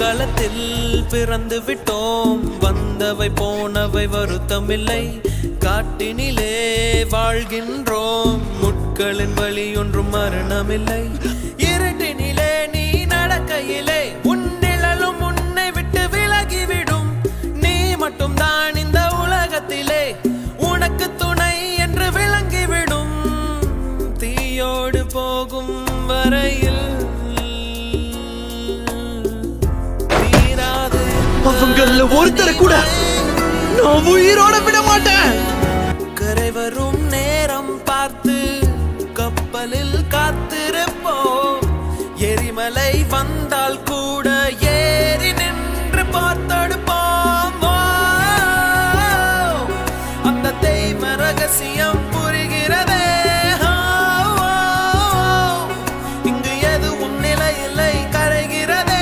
களத்தில் பிறந்து விட்டோம், வந்தவை போனவை வருத்தமில்லை. காட்டினிலே வாழ்கின்றோம், முட்களின் வழி ஒன்றும் மரணமில்லை. இருட்டினிலே நீ நடக்கையிலே உன் நிழலும் உன்னை விட்டு விலகிவிடும். நீ மட்டும் தான் இந்த உலகத்திலே உனக்கு துணை என்று விளங்கிவிடும். தீயோடு போகும் வரையில் அவங்கள ஒருத்தர கூட நான் உயிரோட விட மாட்டேன். கரை வரும் நேரம் பார்த்து கப்பலில் காத்திருப்போம். எரிமலை வந்த